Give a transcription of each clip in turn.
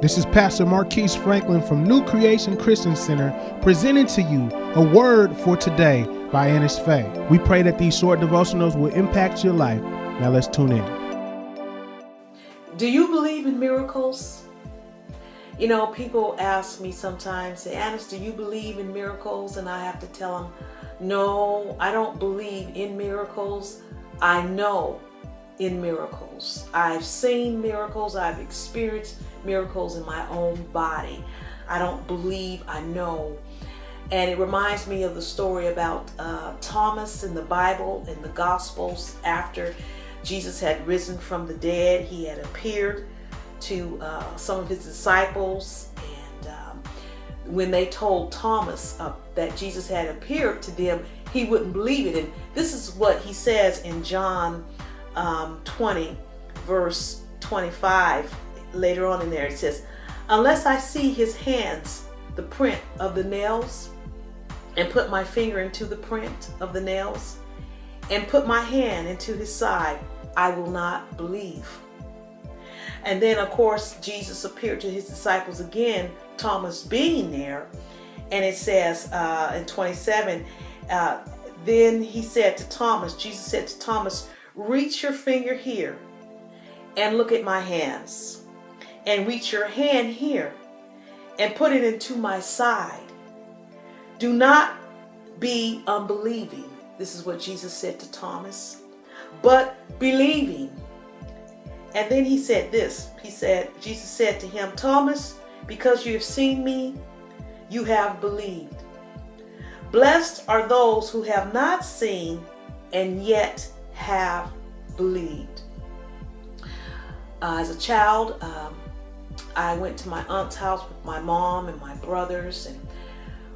This is Pastor Marquise Franklin from New Creation Christian Center presenting to you a word for today by Annisfay. We pray that these short devotionals will impact your life. Now let's tune in. Do you believe in miracles? You know, people ask me sometimes, say, Annis, do you believe in miracles? And I have to tell them, no, I don't believe in miracles. I know in miracles. I've seen miracles. I've experienced miracles in my own body. I don't believe, I know. And it reminds me of the story about Thomas in the Bible, in the Gospels. After Jesus had risen from the dead, he had appeared to some of his disciples. And when they told Thomas that Jesus had appeared to them, he wouldn't believe it. And this is what he says in John 20, verse 25. Later on in there, it says, unless I see his hands, the print of the nails, and put my finger into the print of the nails, and put my hand into his side, I will not believe. And then, of course, Jesus appeared to his disciples again, Thomas being there. And it says in 27, then he said to Thomas, Jesus said to Thomas, reach your finger here and look at my hands. And reach your hand here and put it into my side. Do not be unbelieving. This is what Jesus said to Thomas, but believing. And then he said this. Jesus said to him, Thomas, because you have seen me, you have believed. Blessed are those who have not seen and yet have believed. As a child, I went to my aunt's house with my mom and my brothers, and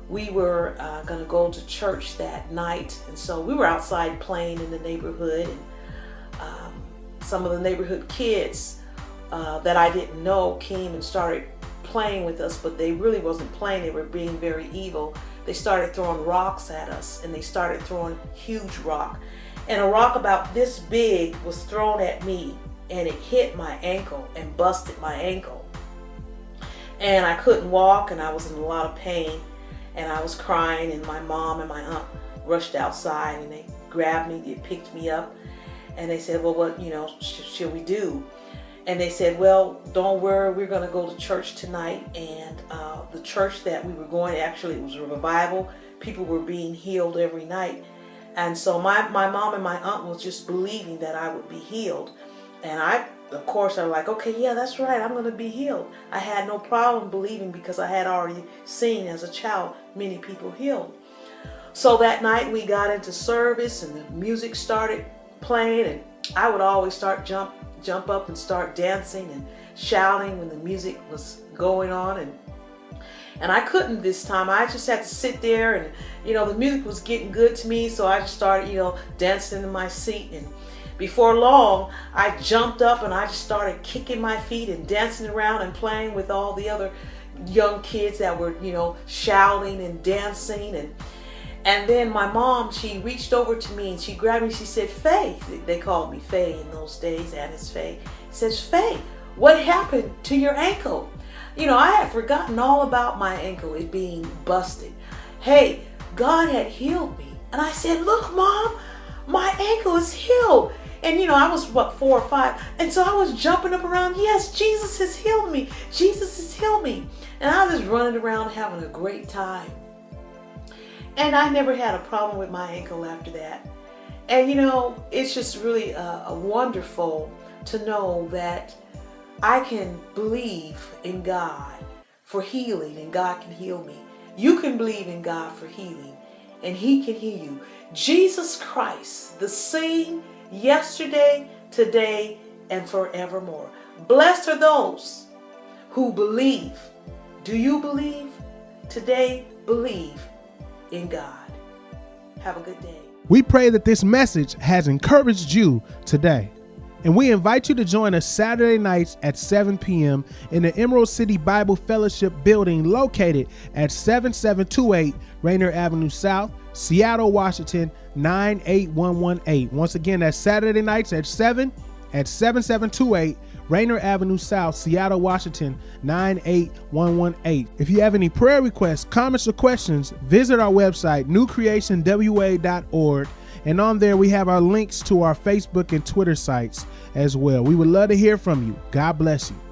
we were going to go to church that night. And so we were outside playing in the neighborhood, and some of the neighborhood kids that I didn't know came and started playing with us, but they really wasn't playing. They were being very evil. They started throwing rocks at us, and they started throwing huge rock. And a rock about this big was thrown at me, and it hit my ankle and busted my ankle. And I couldn't walk, and I was in a lot of pain, and I was crying, and my mom and my aunt rushed outside, and they grabbed me, they picked me up, and they said, well, what, should we do? And they said, well, don't worry, we're going to go to church tonight. And the church that we were going, actually, it was a revival. People were being healed every night. And so my mom and my aunt was just believing that I would be healed. And of course, I was like, okay, yeah, that's right, I'm going to be healed. I had no problem believing because I had already seen as a child many people healed. So that night we got into service, and the music started playing, and I would always start jump up and start dancing and shouting when the music was going on. And I couldn't this time. I just had to sit there, and the music was getting good to me, so I just started dancing in my seat. And before long, I jumped up and I just started kicking my feet and dancing around and playing with all the other young kids that were, shouting and dancing. And then my mom, she reached over to me and she grabbed me. She said, Faye, they called me Faye in those days, Annisfay. Says, Faye, what happened to your ankle? I had forgotten all about my ankle, it being busted. Hey, God had healed me. And I said, look, Mom, my ankle is healed. And I was 4 or 5. And so I was jumping up around. Yes, Jesus has healed me. Jesus has healed me. And I was just running around having a great time. And I never had a problem with my ankle after that. And it's just really wonderful to know that I can believe in God for healing, and God can heal me. You can believe in God for healing, and He can heal you. Jesus Christ, the same yesterday, today, and forevermore. Blessed are those who believe. Do you believe? Today, believe in God. Have a good day. We pray that this message has encouraged you today. And we invite you to join us Saturday nights at 7 p.m. in the Emerald City Bible Fellowship building located at 7728 Rainier Avenue South, Seattle, Washington, 98118. Once again, that's Saturday nights at 7 at 7728 Rainer Avenue South, Seattle, Washington, 98118. If you have any prayer requests, comments, or questions, visit our website, newcreationwa.org. And on there, we have our links to our Facebook and Twitter sites as well. We would love to hear from you. God bless you.